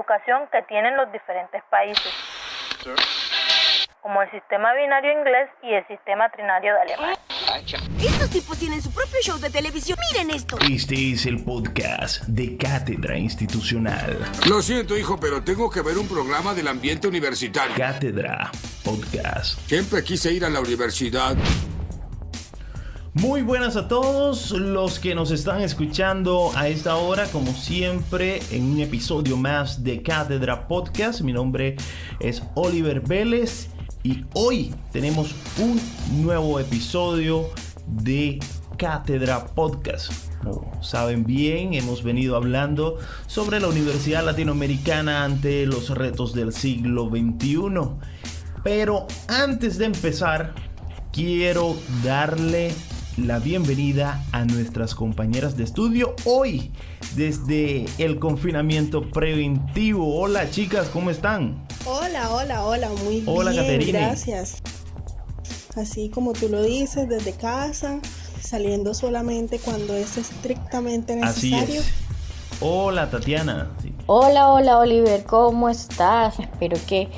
educación que tienen los diferentes países, como el sistema binario inglés y el sistema trinario de Alemania. Estos tipos tienen su propio show de televisión. ¡Miren esto! Este es el podcast de Cátedra Institucional. Lo siento, hijo, pero tengo que ver un programa del ambiente universitario. Cátedra Podcast. Siempre quise ir a la universidad. Muy buenas a todos los que nos están escuchando a esta hora, como siempre, en un episodio más de Cátedra Podcast. Mi nombre es Oliver Vélez y hoy tenemos un nuevo episodio de Cátedra Podcast. Como saben bien, hemos venido hablando sobre la Universidad Latinoamericana ante los retos del siglo XXI. Pero antes de empezar, quiero darle la bienvenida a nuestras compañeras de estudio hoy desde el confinamiento preventivo. Hola chicas, ¿cómo están? Hola, muy bien. Hola Caterine. Gracias. Así como tú lo dices, desde casa, saliendo solamente cuando es estrictamente necesario. Así es. Hola Tatiana. Sí. Hola Oliver, ¿cómo estás? Espero que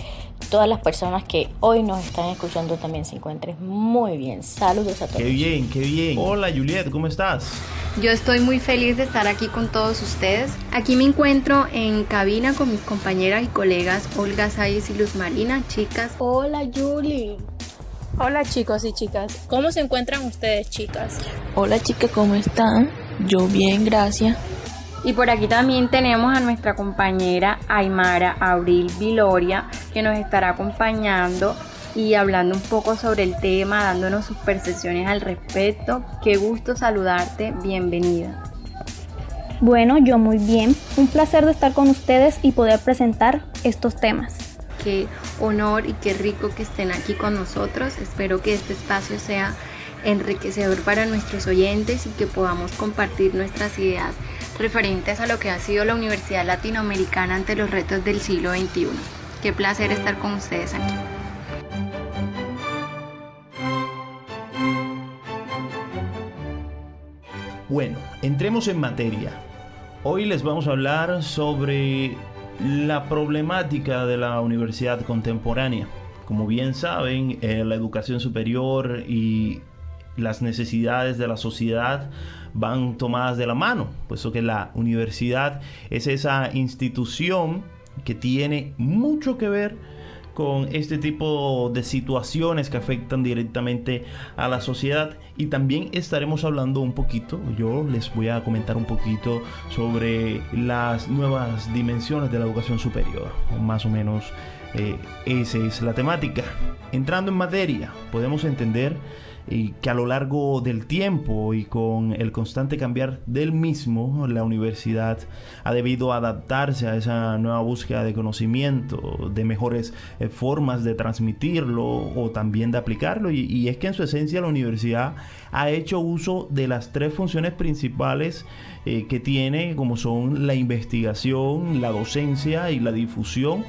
todas las personas que hoy nos están escuchando también se encuentren muy bien. Saludos a todos. Qué bien. Hola Juliet, ¿cómo estás? Yo estoy muy feliz de estar aquí con todos ustedes. Aquí me encuentro en cabina con mis compañeras y colegas Olga Sáez y Luz Marina. Chicas. Hola Julie. Hola chicos y chicas. ¿Cómo se encuentran ustedes, chicas? Hola chicas, ¿cómo están? Yo bien, gracias. Y por aquí también tenemos a nuestra compañera Aymara Abril Viloria, que nos estará acompañando y hablando un poco sobre el tema, dándonos sus percepciones al respecto. Qué gusto saludarte, bienvenida. Bueno, yo muy bien. Un placer de estar con ustedes y poder presentar estos temas. Qué honor y qué rico que estén aquí con nosotros. Espero que este espacio sea enriquecedor para nuestros oyentes y que podamos compartir nuestras ideas referentes a lo que ha sido la Universidad Latinoamericana ante los retos del siglo XXI. Qué placer estar con ustedes aquí. Bueno, entremos en materia. Hoy les vamos a hablar sobre la problemática de la universidad contemporánea. Como bien saben, la educación superior y las necesidades de la sociedad van tomadas de la mano, puesto que la universidad es esa institución que tiene mucho que ver con este tipo de situaciones que afectan directamente a la sociedad. Y también estaremos hablando un poquito, yo les voy a comentar un poquito sobre las nuevas dimensiones de la educación superior, más o menos esa es la temática. Entrando en materia, podemos entender que a lo largo del tiempo y con el constante cambiar del mismo, la universidad ha debido adaptarse a esa nueva búsqueda de conocimiento, de mejores formas de transmitirlo o también de aplicarlo. Y es que en su esencia la universidad ha hecho uso de las tres funciones principales que tiene, como son la investigación, la docencia y la difusión,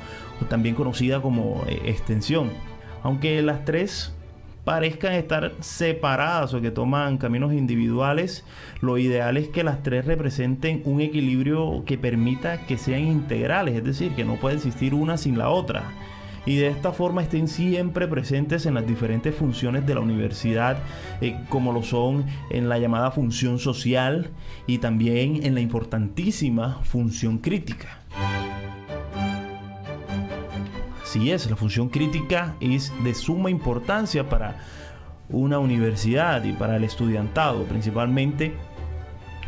también conocida como extensión. Aunque las tres parezcan estar separadas o que toman caminos individuales, lo ideal es que las tres representen un equilibrio que permita que sean integrales, es decir, que no puede existir una sin la otra. Y de esta forma estén siempre presentes en las diferentes funciones de la universidad, como lo son en la llamada función social y también en la importantísima función crítica. Así es, la función crítica es de suma importancia para una universidad y para el estudiantado, principalmente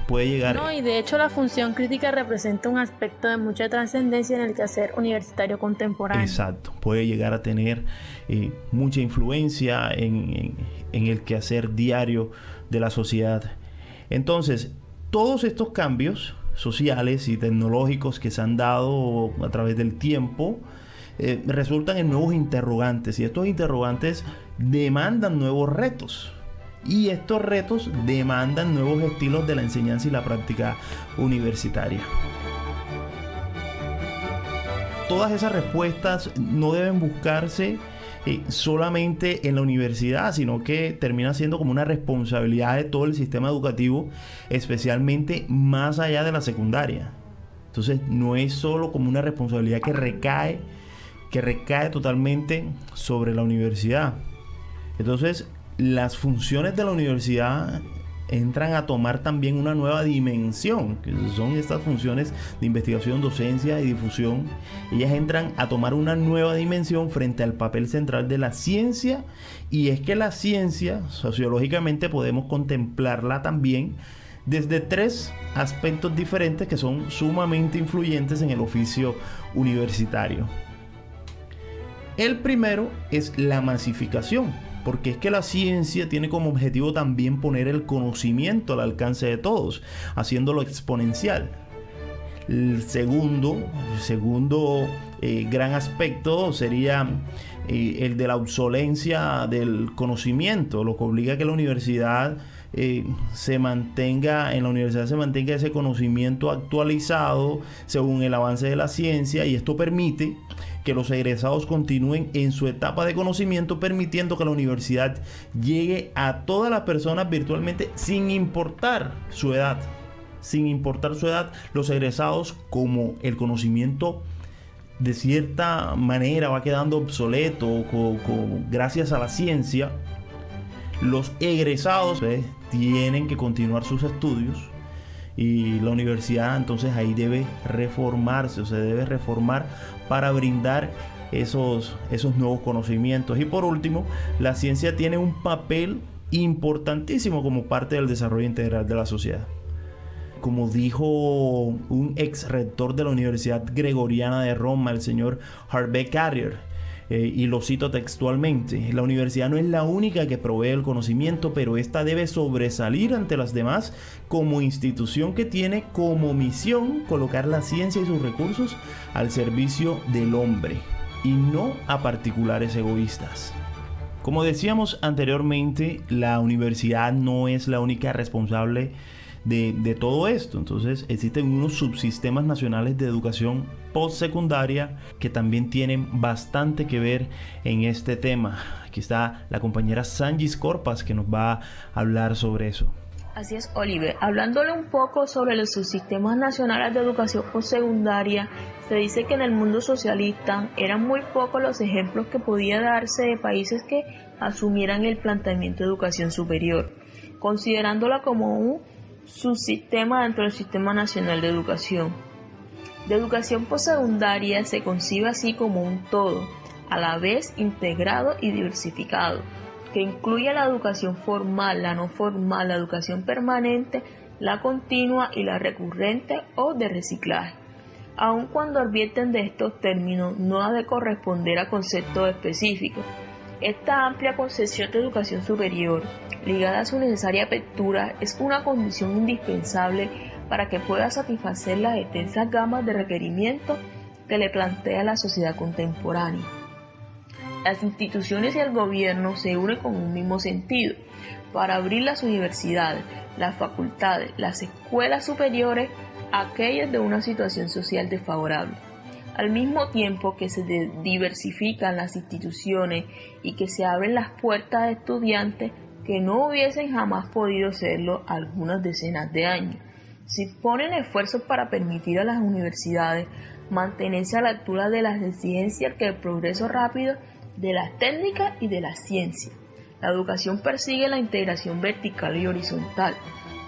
puede llegar... No, y de hecho la función crítica representa un aspecto de mucha trascendencia en el quehacer universitario contemporáneo. Exacto, puede llegar a tener mucha influencia en el quehacer diario de la sociedad. Entonces, todos estos cambios sociales y tecnológicos que se han dado a través del tiempo resultan en nuevos interrogantes, y estos interrogantes demandan nuevos retos, y estos retos demandan nuevos estilos de la enseñanza y la práctica universitaria. Todas esas respuestas no deben buscarse solamente en la universidad, sino que termina siendo como una responsabilidad de todo el sistema educativo, especialmente más allá de la secundaria. Entonces no es solo como una responsabilidad que recae totalmente sobre la universidad. Entonces las funciones de la universidad entran a tomar también una nueva dimensión, que son estas funciones de investigación, docencia y difusión. Ellas entran a tomar una nueva dimensión frente al papel central de la ciencia, y es que la ciencia, sociológicamente, podemos contemplarla también desde 3 aspectos diferentes que son sumamente influyentes en el oficio universitario. El primero es la masificación, porque es que la ciencia tiene como objetivo también poner el conocimiento al alcance de todos, haciéndolo exponencial. El segundo gran aspecto sería el de la obsolencia del conocimiento, lo que obliga a que la universidad se mantenga ese conocimiento actualizado según el avance de la ciencia, y esto permite que los egresados continúen en su etapa de conocimiento, permitiendo que la universidad llegue a todas las personas virtualmente sin importar su edad. Los egresados, como el conocimiento de cierta manera va quedando obsoleto gracias a la ciencia, los egresados tienen que continuar sus estudios, y la universidad entonces ahí debe reformarse, o se debe reformar para brindar esos nuevos conocimientos. Y por último, la ciencia tiene un papel importantísimo como parte del desarrollo integral de la sociedad. Como dijo un ex rector de la Universidad Gregoriana de Roma, el señor Harvey Carrier, y lo cito textualmente: la universidad no es la única que provee el conocimiento, pero esta debe sobresalir ante las demás como institución que tiene como misión colocar la ciencia y sus recursos al servicio del hombre y no a particulares egoístas. Como decíamos anteriormente, la universidad no es la única responsable de todo esto. Entonces existen unos subsistemas nacionales de educación postsecundaria que también tienen bastante que ver en este tema. Aquí está la compañera Sanjis Corpas, que nos va a hablar sobre eso. Así es, Oliver. Hablándole un poco sobre los subsistemas nacionales de educación postsecundaria, se dice que en el mundo socialista eran muy pocos los ejemplos que podía darse de países que asumieran el planteamiento de educación superior, considerándola como un subsistema dentro del Sistema Nacional de Educación. De educación postsecundaria se concibe así como un todo, a la vez integrado y diversificado, que incluye la educación formal, la no formal, la educación permanente, la continua y la recurrente o de reciclaje. Aun cuando advierten de estos términos, no ha de corresponder a conceptos específicos. Esta amplia concepción de educación superior, ligada a su necesaria apertura, es una condición indispensable para que pueda satisfacer las extensas gamas de requerimientos que le plantea la sociedad contemporánea. Las instituciones y el gobierno se unen con un mismo sentido, para abrir las universidades, las facultades, las escuelas superiores a aquellas de una situación social desfavorable. Al mismo tiempo que se diversifican las instituciones y que se abren las puertas a estudiantes que no hubiesen jamás podido serlo algunas decenas de años. Se ponen esfuerzos para permitir a las universidades mantenerse a la altura de las exigencias que el progreso rápido de las técnicas y de la ciencia. La educación persigue la integración vertical y horizontal,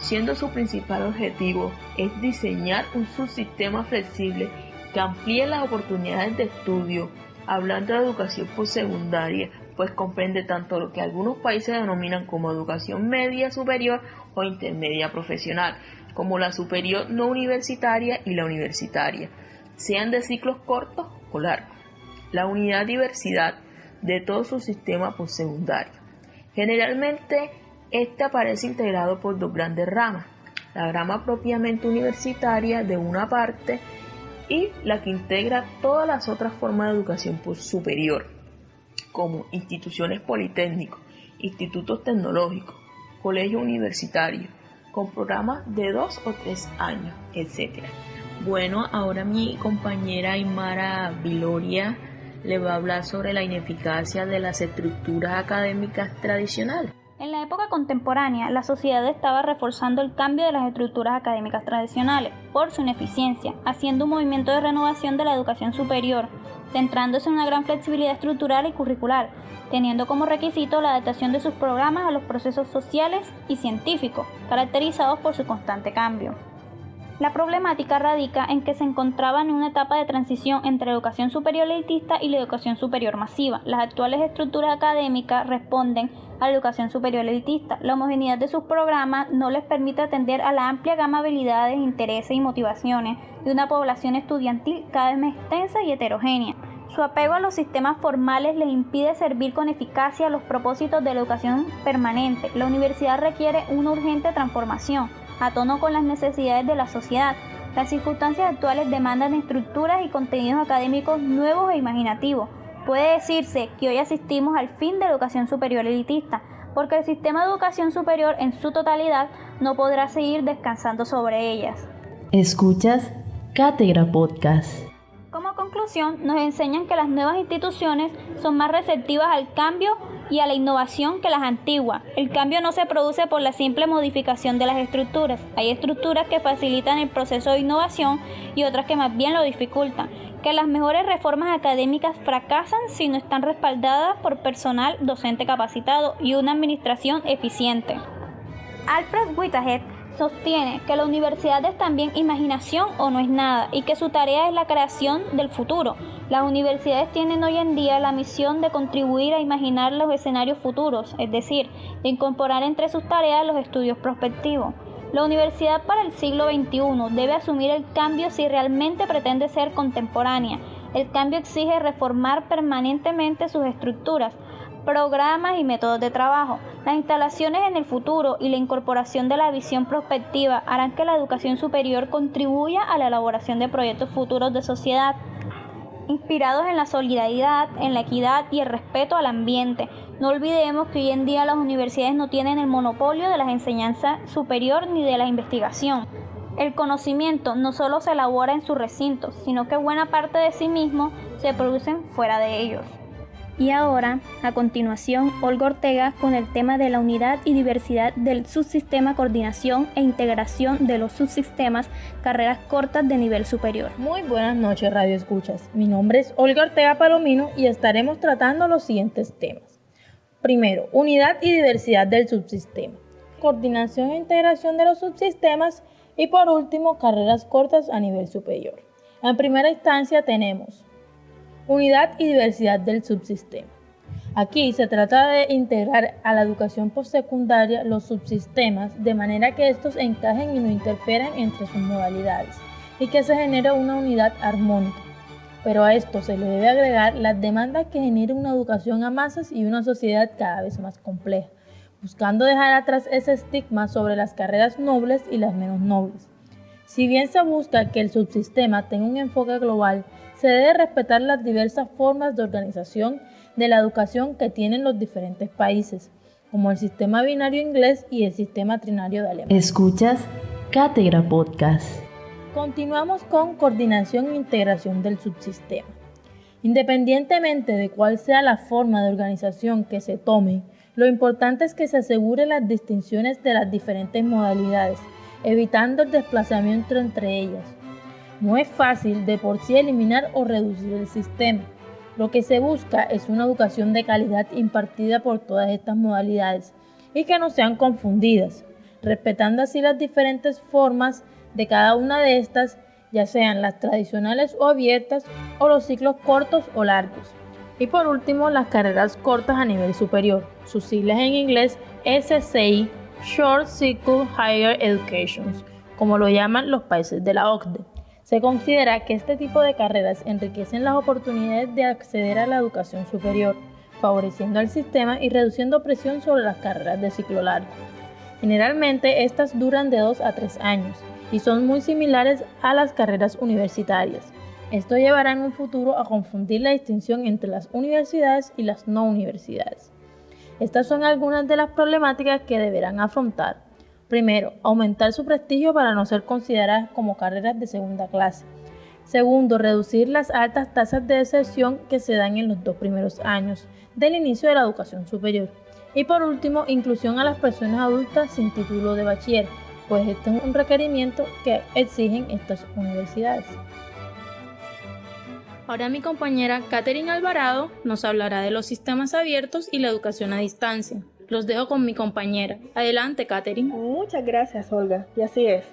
siendo su principal objetivo es diseñar un subsistema flexible que amplíe las oportunidades de estudio. Hablando de educación postsecundaria, pues comprende tanto lo que algunos países denominan como educación media superior o intermedia profesional, como la superior no universitaria y la universitaria, sean de ciclos cortos o largos. La unidad diversidad de todo su sistema postsecundario. Generalmente, este aparece integrado por 2 grandes ramas: la rama propiamente universitaria de una parte y la que integra todas las otras formas de educación superior, como instituciones politécnicos, institutos tecnológicos, colegios universitarios, con programas de 2 o 3 años, etc. Bueno, ahora mi compañera Aymara Viloria le va a hablar sobre la ineficacia de las estructuras académicas tradicionales. En la época contemporánea, la sociedad estaba reforzando el cambio de las estructuras académicas tradicionales por su ineficiencia, haciendo un movimiento de renovación de la educación superior, centrándose en una gran flexibilidad estructural y curricular, teniendo como requisito la adaptación de sus programas a los procesos sociales y científicos, caracterizados por su constante cambio. La problemática radica en que se encontraba en una etapa de transición entre la educación superior elitista y la educación superior masiva. Las actuales estructuras académicas responden a la educación superior elitista. La homogeneidad de sus programas no les permite atender a la amplia gama de habilidades, intereses y motivaciones de una población estudiantil cada vez más extensa y heterogénea. Su apego a los sistemas formales les impide servir con eficacia a los propósitos de la educación permanente. La universidad requiere una urgente transformación, a tono con las necesidades de la sociedad. Las circunstancias actuales demandan estructuras y contenidos académicos nuevos e imaginativos. Puede decirse que hoy asistimos al fin de la educación superior elitista, porque el sistema de educación superior en su totalidad no podrá seguir descansando sobre ellas. Escuchas Cátedra Podcast. Como conclusión, nos enseñan que las nuevas instituciones son más receptivas al cambio y a la innovación que las antiguas. El cambio no se produce por la simple modificación de las estructuras. Hay estructuras que facilitan el proceso de innovación y otras que más bien lo dificultan. Que las mejores reformas académicas fracasan si no están respaldadas por personal docente capacitado y una administración eficiente. Alfred Whitehead sostiene que la universidad es también imaginación o no es nada y que su tarea es la creación del futuro. Las universidades tienen hoy en día la misión de contribuir a imaginar los escenarios futuros, es decir, de incorporar entre sus tareas los estudios prospectivos. La universidad para el siglo XXI debe asumir el cambio si realmente pretende ser contemporánea. El cambio exige reformar permanentemente sus estructuras, programas y métodos de trabajo. Las instalaciones en el futuro y la incorporación de la visión prospectiva harán que la educación superior contribuya a la elaboración de proyectos futuros de sociedad, inspirados en la solidaridad, en la equidad y el respeto al ambiente. No olvidemos que hoy en día las universidades no tienen el monopolio de las enseñanzas superior ni de la investigación. El conocimiento no solo se elabora en sus recintos, sino que buena parte de sí mismo se producen fuera de ellos. Y ahora, a continuación, Olga Ortega con el tema de la unidad y diversidad del subsistema, coordinación e integración de los subsistemas, carreras cortas de nivel superior. Muy buenas noches, Radio Escuchas. Mi nombre es Olga Ortega Palomino y estaremos tratando los siguientes temas. Primero, unidad y diversidad del subsistema, coordinación e integración de los subsistemas y por último, carreras cortas a nivel superior. En primera instancia tenemos unidad y diversidad del subsistema. Aquí se trata de integrar a la educación postsecundaria los subsistemas de manera que estos encajen y no interfieran entre sus modalidades y que se genere una unidad armónica. Pero a esto se le debe agregar las demandas que genera una educación a masas y una sociedad cada vez más compleja, buscando dejar atrás ese estigma sobre las carreras nobles y las menos nobles. Si bien se busca que el subsistema tenga un enfoque global, se debe respetar las diversas formas de organización de la educación que tienen los diferentes países, como el sistema binario inglés y el sistema trinario de Alemania. Escuchas Cátedra Podcast. Continuamos con coordinación e integración del subsistema. Independientemente de cuál sea la forma de organización que se tome, lo importante es que se asegure las distinciones de las diferentes modalidades, evitando el desplazamiento entre ellas. No es fácil de por sí eliminar o reducir el sistema. Lo que se busca es una educación de calidad impartida por todas estas modalidades y que no sean confundidas, respetando así las diferentes formas de cada una de estas, ya sean las tradicionales o abiertas o los ciclos cortos o largos. Y por último, las carreras cortas a nivel superior, sus siglas en inglés SCI, Short Cycle Higher Education, como lo llaman los países de la OCDE. Se considera que este tipo de carreras enriquecen las oportunidades de acceder a la educación superior, favoreciendo al sistema y reduciendo presión sobre las carreras de ciclo largo. Generalmente, estas duran de 2 a 3 años y son muy similares a las carreras universitarias. Esto llevará en un futuro a confundir la distinción entre las universidades y las no universidades. Estas son algunas de las problemáticas que deberán afrontar. Primero, aumentar su prestigio para no ser consideradas como carreras de segunda clase. Segundo, reducir las altas tasas de deserción que se dan en los 2 primeros años del inicio de la educación superior. Y por último, inclusión a las personas adultas sin título de bachiller, pues este es un requerimiento que exigen estas universidades. Ahora mi compañera Katherine Alvarado nos hablará de los sistemas abiertos y la educación a distancia. Los dejo con mi compañera. Adelante, Katherine. Muchas gracias, Olga. Y así es.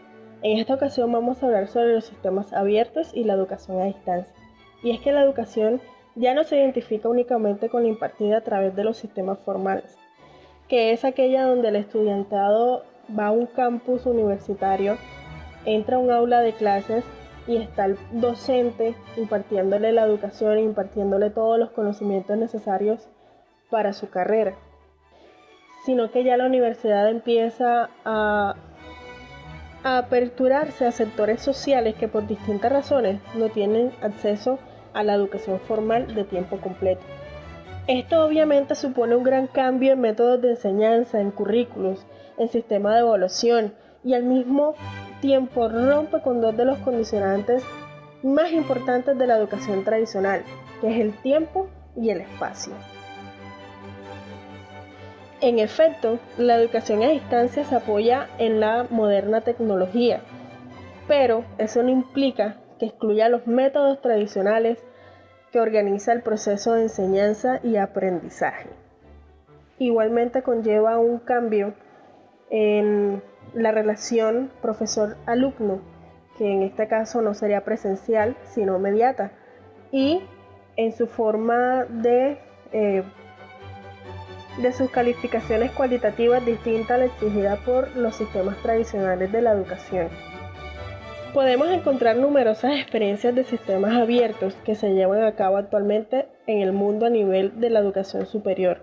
En esta ocasión vamos a hablar sobre los sistemas abiertos y la educación a distancia. Y es que la educación ya no se identifica únicamente con la impartida a través de los sistemas formales, que es aquella donde el estudiantado va a un campus universitario, entra a un aula de clases y está el docente impartiéndole la educación, impartiéndole todos los conocimientos necesarios para su carrera, sino que ya la universidad empieza a aperturarse a sectores sociales que por distintas razones no tienen acceso a la educación formal de tiempo completo. Esto obviamente supone un gran cambio en métodos de enseñanza, en currículos, en sistema de evaluación y al mismo tiempo rompe con dos de los condicionantes más importantes de la educación tradicional, que es el tiempo y el espacio. En efecto, la educación a distancia se apoya en la moderna tecnología, pero eso no implica que excluya los métodos tradicionales que organiza el proceso de enseñanza y aprendizaje. Igualmente conlleva un cambio en la relación profesor-alumno, que en este caso no sería presencial, sino mediata, y en su forma de sus calificaciones cualitativas distinta a la exigida por los sistemas tradicionales de la educación. Podemos encontrar numerosas experiencias de sistemas abiertos que se llevan a cabo actualmente en el mundo a nivel de la educación superior.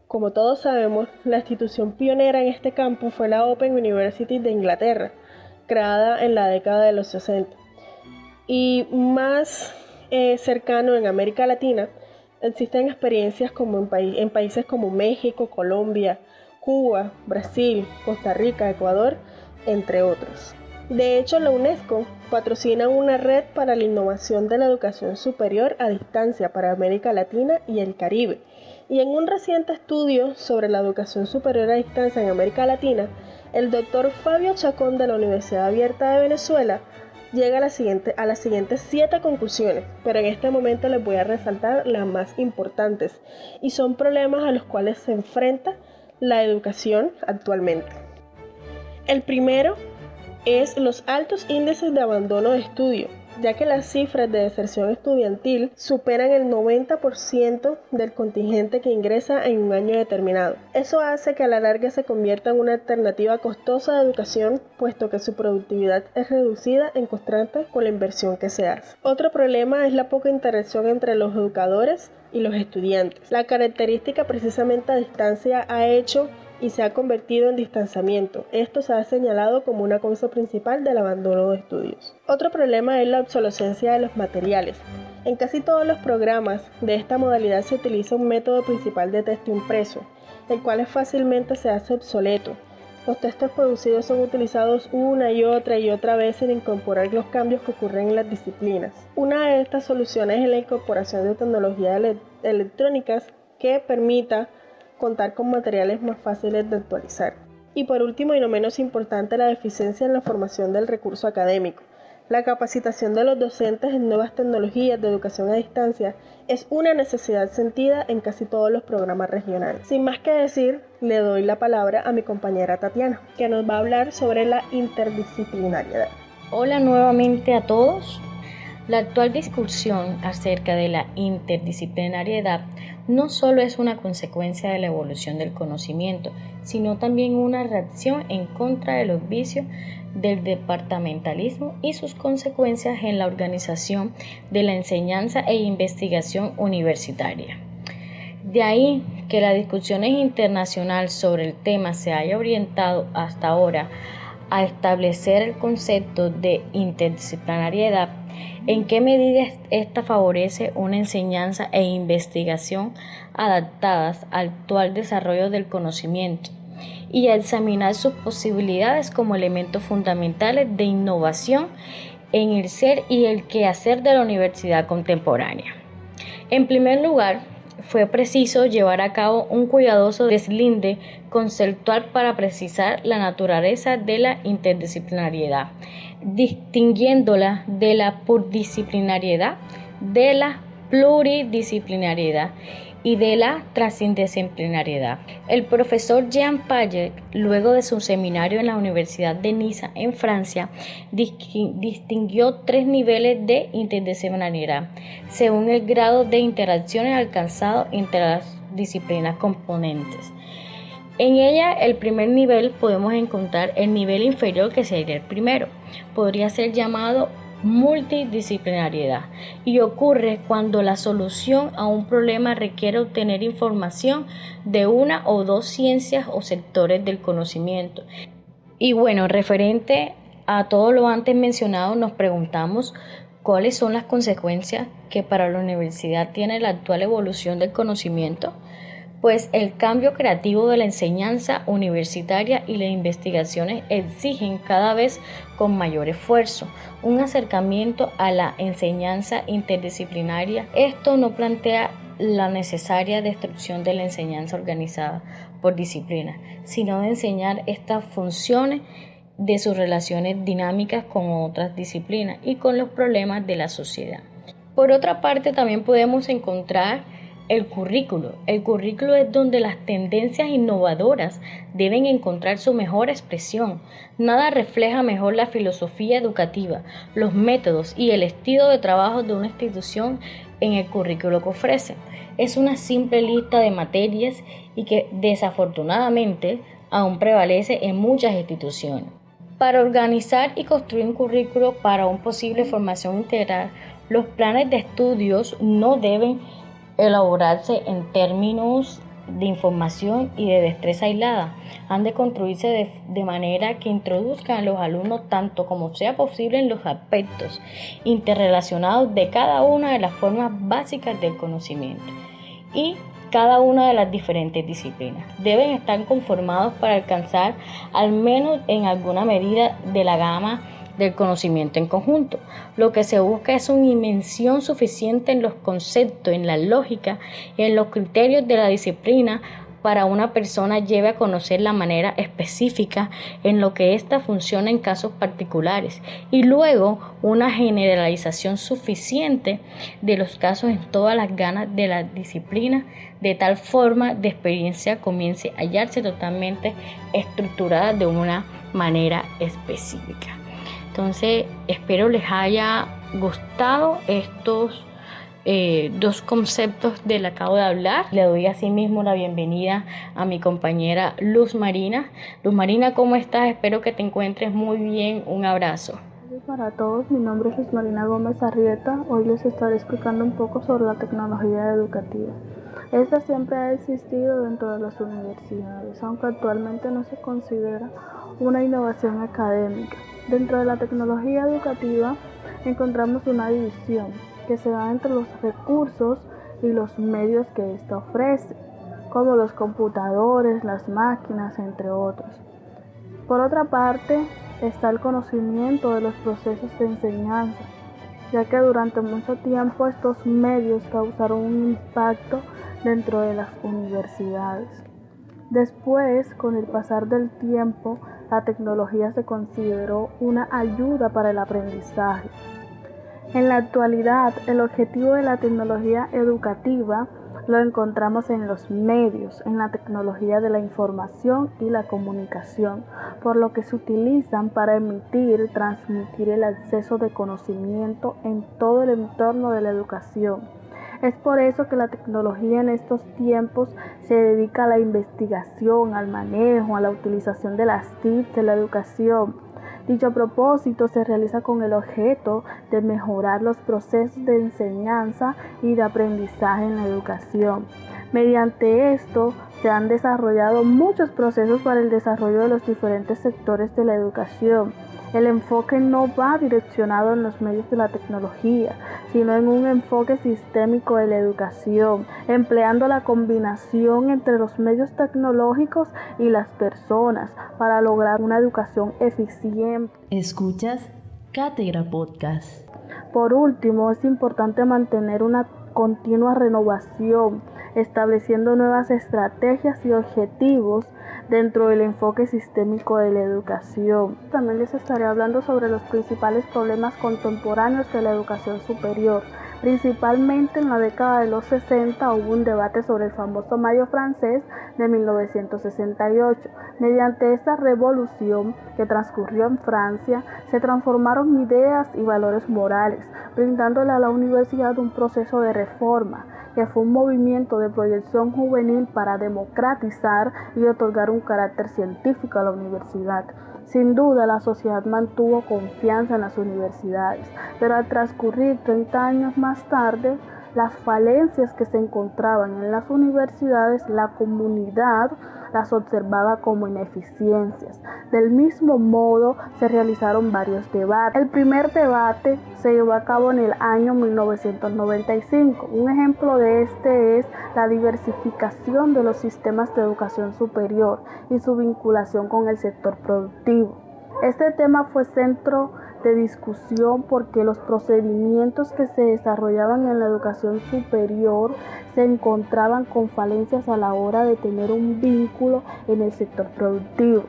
Como todos sabemos, la institución pionera en este campo fue la Open University de Inglaterra, creada en la década de los 60. Y más cercano en América Latina, existen experiencias como en países como México, Colombia, Cuba, Brasil, Costa Rica, Ecuador, entre otros. De hecho, la UNESCO patrocina una red para la innovación de la educación superior a distancia para América Latina y el Caribe. Y en un reciente estudio sobre la educación superior a distancia en América Latina, el doctor Fabio Chacón de la Universidad Abierta de Venezuela llega a las siguientes 7 conclusiones, pero en este momento les voy a resaltar las más importantes y son problemas a los cuales se enfrenta la educación actualmente. El primero es los altos índices de abandono de estudio, ya que las cifras de deserción estudiantil superan el 90% del contingente que ingresa en un año determinado. Eso hace que a la larga se convierta en una alternativa costosa de educación, puesto que su productividad es reducida en contraste con la inversión que se hace. Otro problema es la poca interacción entre los educadores y los estudiantes. La característica precisamente a distancia ha hecho y se ha convertido en distanciamiento. Esto se ha señalado como una causa principal del abandono de estudios. Otro problema es la obsolescencia de los materiales. En casi todos los programas de esta modalidad se utiliza un método principal de texto impreso, el cual fácilmente se hace obsoleto. Los textos producidos son utilizados una y otra vez sin incorporar los cambios que ocurren en las disciplinas. Una de estas soluciones es la incorporación de tecnologías electrónicas que permita contar con materiales más fáciles de actualizar. Y por último y no menos importante, la deficiencia en la formación del recurso académico. La capacitación de los docentes en nuevas tecnologías de educación a distancia es una necesidad sentida en casi todos los programas regionales. Sin más que decir, le doy la palabra a mi compañera Tatiana, que nos va a hablar sobre la interdisciplinariedad. Hola nuevamente a todos. La actual discusión acerca de la interdisciplinariedad no solo es una consecuencia de la evolución del conocimiento, sino también una reacción en contra de los vicios del departamentalismo y sus consecuencias en la organización de la enseñanza e investigación universitaria. De ahí que la discusión internacional sobre el tema se haya orientado hasta ahora a establecer el concepto de interdisciplinariedad, en qué medida esta favorece una enseñanza e investigación adaptadas al actual desarrollo del conocimiento y a examinar sus posibilidades como elementos fundamentales de innovación en el ser y el quehacer de la universidad contemporánea. En primer lugar, fue preciso llevar a cabo un cuidadoso deslinde conceptual para precisar la naturaleza de la interdisciplinariedad, distinguiéndola de la pluridisciplinariedad, de la pluridisciplinariedad y de la transdisciplinariedad. El profesor Jean Piaget, luego de su seminario en la Universidad de Niza, en Francia, distinguió 3 niveles de interdisciplinariedad, según el grado de interacciones alcanzado entre las disciplinas componentes. En ella, el primer nivel podemos encontrar el nivel inferior, que sería el primero. Podría ser llamado multidisciplinariedad y ocurre cuando la solución a un problema requiere obtener información de una o dos ciencias o sectores del conocimiento. Y bueno, referente a todo lo antes mencionado, nos preguntamos cuáles son las consecuencias que para la universidad tiene la actual evolución del conocimiento. Pues el cambio creativo de la enseñanza universitaria y las investigaciones exigen cada vez con mayor esfuerzo un acercamiento a la enseñanza interdisciplinaria. Esto no plantea la necesaria destrucción de la enseñanza organizada por disciplina, sino de enseñar estas funciones de sus relaciones dinámicas con otras disciplinas y con los problemas de la sociedad. Por otra parte, también podemos encontrar el currículo. El currículo es donde las tendencias innovadoras deben encontrar su mejor expresión. Nada refleja mejor la filosofía educativa, los métodos y el estilo de trabajo de una institución en el currículo que ofrece. Es una simple lista de materias y que desafortunadamente aún prevalece en muchas instituciones. Para organizar y construir un currículo para una posible formación integral, los planes de estudios no deben elaborarse en términos de información y de destreza aislada. Han de construirse de manera que introduzcan a los alumnos tanto como sea posible en los aspectos interrelacionados de cada una de las formas básicas del conocimiento y cada una de las diferentes disciplinas. Deben estar conformados para alcanzar al menos en alguna medida de la gama del conocimiento en conjunto. Lo que se busca es una inmersión suficiente en los conceptos, en la lógica y en los criterios de la disciplina para una persona lleve a conocer la manera específica en lo que ésta funciona en casos particulares y luego una generalización suficiente de los casos en todas las ganas de la disciplina, de tal forma de experiencia comience a hallarse totalmente estructurada de una manera específica. Entonces, espero les haya gustado estos 2 conceptos de los que acabo de hablar. Le doy asimismo la bienvenida a mi compañera Luz Marina. Luz Marina, ¿cómo estás? Espero que te encuentres muy bien. Un abrazo. Para todos, mi nombre es Luz Marina Gómez Arrieta. Hoy les estaré explicando un poco sobre la tecnología educativa. Esta siempre ha existido dentro de las universidades, aunque actualmente no se considera una innovación académica. Dentro de la tecnología educativa encontramos una división que se da entre los recursos y los medios que ésta ofrece, como los computadores, las máquinas, entre otros. Por otra parte, está el conocimiento de los procesos de enseñanza, ya que durante mucho tiempo estos medios causaron un impacto dentro de las universidades. Después, con el pasar del tiempo, la tecnología se consideró una ayuda para el aprendizaje. En la actualidad, el objetivo de la tecnología educativa lo encontramos en los medios, en la tecnología de la información y la comunicación, por lo que se utilizan para emitir, transmitir el acceso de conocimiento en todo el entorno de la educación. Es por eso que la tecnología en estos tiempos se dedica a la investigación, al manejo, a la utilización de las TIC de la educación. Dicho propósito se realiza con el objeto de mejorar los procesos de enseñanza y de aprendizaje en la educación. Mediante esto se han desarrollado muchos procesos para el desarrollo de los diferentes sectores de la educación. El enfoque no va direccionado en los medios de la tecnología, sino en un enfoque sistémico de la educación, empleando la combinación entre los medios tecnológicos y las personas para lograr una educación eficiente. Escuchas Cátedra Podcast. Por último, es importante mantener una continua renovación estableciendo nuevas estrategias y objetivos dentro del enfoque sistémico de la educación. También les estaré hablando sobre los principales problemas contemporáneos de la educación superior. Principalmente en la década de los 60 hubo un debate sobre el famoso Mayo francés de 1968. Mediante esta revolución que transcurrió en Francia, se transformaron ideas y valores morales, brindándole a la universidad un proceso de reforma, que fue un movimiento de proyección juvenil para democratizar y otorgar un carácter científico a la universidad. Sin duda, la sociedad mantuvo confianza en las universidades, pero al transcurrir 30 años más tarde, las falencias que se encontraban en las universidades, la comunidad las observaba como ineficiencias. Del mismo modo, se realizaron varios debates. El primer debate se llevó a cabo en el año 1995. Un ejemplo de este es la diversificación de los sistemas de educación superior y su vinculación con el sector productivo. Este tema fue centro de discusión porque los procedimientos que se desarrollaban en la educación superior se encontraban con falencias a la hora de tener un vínculo en el sector productivo.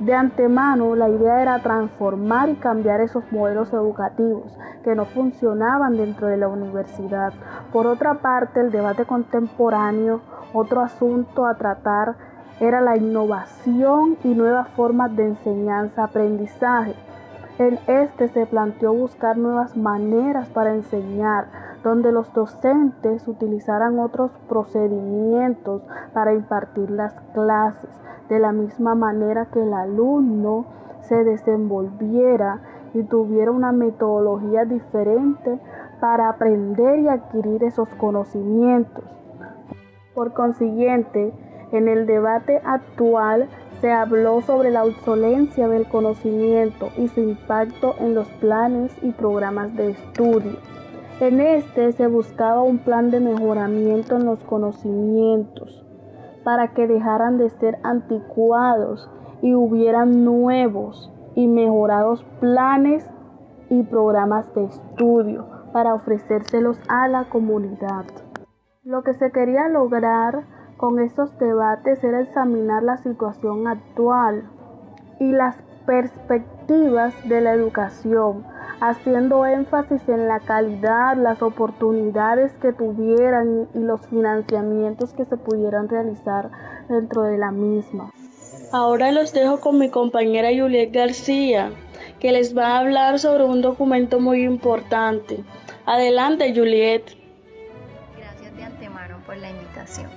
De antemano, la idea era transformar y cambiar esos modelos educativos que no funcionaban dentro de la universidad. Por otra parte, el debate contemporáneo, otro asunto a tratar, era la innovación y nuevas formas de enseñanza-aprendizaje. En este se planteó buscar nuevas maneras para enseñar, donde los docentes utilizaran otros procedimientos para impartir las clases, de la misma manera que el alumno se desenvolviera y tuviera una metodología diferente para aprender y adquirir esos conocimientos. Por consiguiente, en el debate actual se habló sobre la obsolencia del conocimiento y su impacto en los planes y programas de estudio. En este se buscaba un plan de mejoramiento en los conocimientos para que dejaran de ser anticuados y hubieran nuevos y mejorados planes y programas de estudio para ofrecérselos a la comunidad. Lo que se quería lograr con estos debates era examinar la situación actual y las perspectivas de la educación, haciendo énfasis en la calidad, las oportunidades que tuvieran y los financiamientos que se pudieran realizar dentro de la misma. Ahora los dejo con mi compañera Juliet García, que les va a hablar sobre un documento muy importante. Adelante, Juliet. Gracias de antemano por la invitación.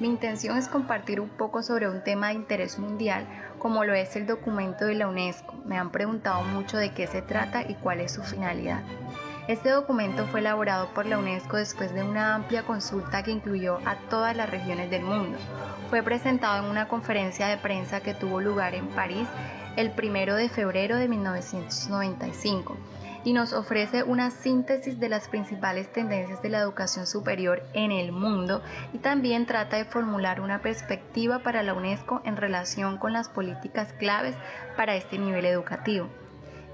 Mi intención es compartir un poco sobre un tema de interés mundial, como lo es el documento de la UNESCO. Me han preguntado mucho de qué se trata y cuál es su finalidad. Este documento fue elaborado por la UNESCO después de una amplia consulta que incluyó a todas las regiones del mundo. Fue presentado en una conferencia de prensa que tuvo lugar en París el 1 de febrero de 1995. Y nos ofrece una síntesis de las principales tendencias de la educación superior en el mundo y también trata de formular una perspectiva para la UNESCO en relación con las políticas claves para este nivel educativo.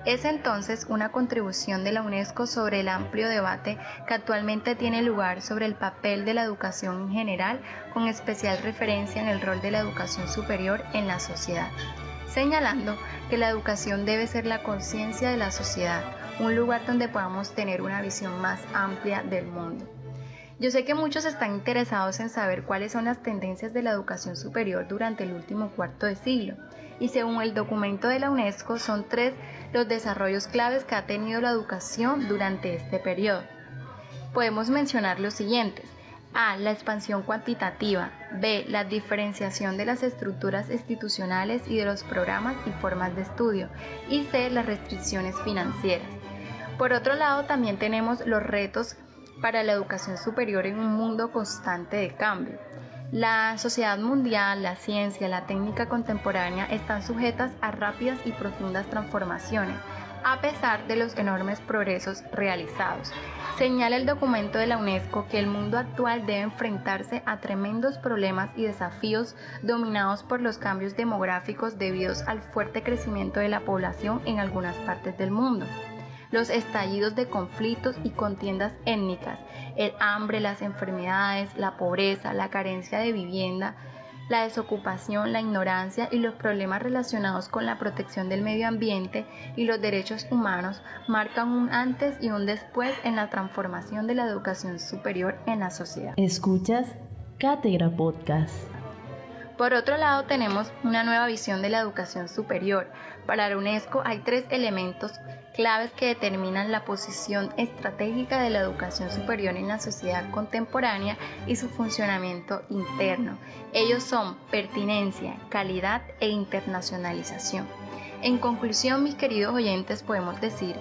Es entonces una contribución de la UNESCO sobre el amplio debate que actualmente tiene lugar sobre el papel de la educación en general, con especial referencia en el rol de la educación superior en la sociedad, señalando que la educación debe ser la conciencia de la sociedad, un lugar donde podamos tener una visión más amplia del mundo. Yo sé que muchos están interesados en saber cuáles son las tendencias de la educación superior durante el último cuarto de siglo, y según el documento de la UNESCO son 3 los desarrollos claves que ha tenido la educación durante este periodo. Podemos mencionar los siguientes: A. La expansión cuantitativa. B. La diferenciación de las estructuras institucionales y de los programas y formas de estudio. Y C. Las restricciones financieras. Por otro lado, también tenemos los retos para la educación superior en un mundo constante de cambio. La sociedad mundial, la ciencia, la técnica contemporánea están sujetas a rápidas y profundas transformaciones, a pesar de los enormes progresos realizados. Señala el documento de la UNESCO que el mundo actual debe enfrentarse a tremendos problemas y desafíos dominados por los cambios demográficos debidos al fuerte crecimiento de la población en algunas partes del mundo. los estallidos de conflictos y contiendas étnicas, el hambre, las enfermedades, la pobreza, la carencia de vivienda, la desocupación, la ignorancia y los problemas relacionados con la protección del medio ambiente y los derechos humanos marcan un antes y un después en la transformación de la educación superior en la sociedad. Escuchas Cátedra Podcast. Por otro lado, tenemos una nueva visión de la educación superior. Para la UNESCO hay 3 elementos claves que determinan la posición estratégica de la educación superior en la sociedad contemporánea y su funcionamiento interno. Ellos son pertinencia, calidad e internacionalización. En conclusión, mis queridos oyentes, podemos decir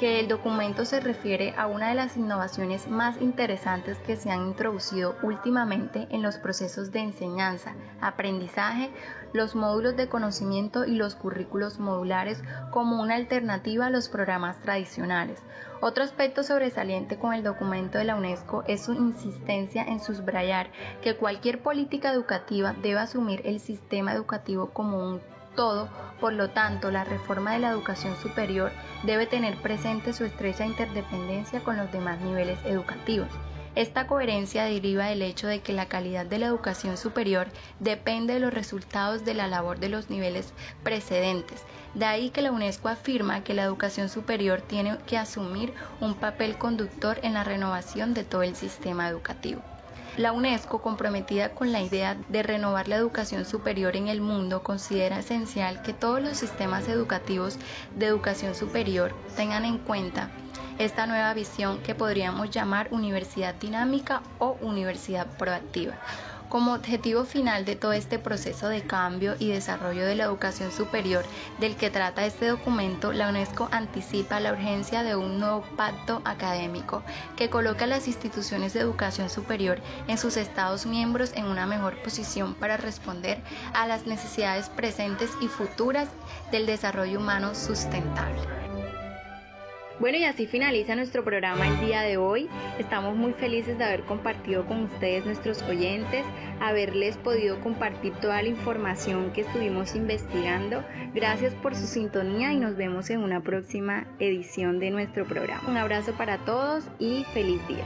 que el documento se refiere a una de las innovaciones más interesantes que se han introducido últimamente en los procesos de enseñanza, aprendizaje, los módulos de conocimiento y los currículos modulares como una alternativa a los programas tradicionales. Otro aspecto sobresaliente con el documento de la UNESCO es su insistencia en subrayar que cualquier política educativa debe asumir el sistema educativo como un todo. Por lo tanto, la reforma de la educación superior debe tener presente su estrecha interdependencia con los demás niveles educativos. Esta coherencia deriva del hecho de que la calidad de la educación superior depende de los resultados de la labor de los niveles precedentes. De ahí que la UNESCO afirma que la educación superior tiene que asumir un papel conductor en la renovación de todo el sistema educativo. La UNESCO, comprometida con la idea de renovar la educación superior en el mundo, considera esencial que todos los sistemas educativos de educación superior tengan en cuenta esta nueva visión que podríamos llamar universidad dinámica o universidad proactiva. Como objetivo final de todo este proceso de cambio y desarrollo de la educación superior del que trata este documento, la UNESCO anticipa la urgencia de un nuevo pacto académico que coloca a las instituciones de educación superior en sus Estados miembros en una mejor posición para responder a las necesidades presentes y futuras del desarrollo humano sustentable. Bueno, y así finaliza nuestro programa el día de hoy. Estamos muy felices de haber compartido con ustedes, nuestros oyentes, haberles podido compartir toda la información que estuvimos investigando. Gracias por su sintonía y nos vemos en una próxima edición de nuestro programa. Un abrazo para todos y feliz día.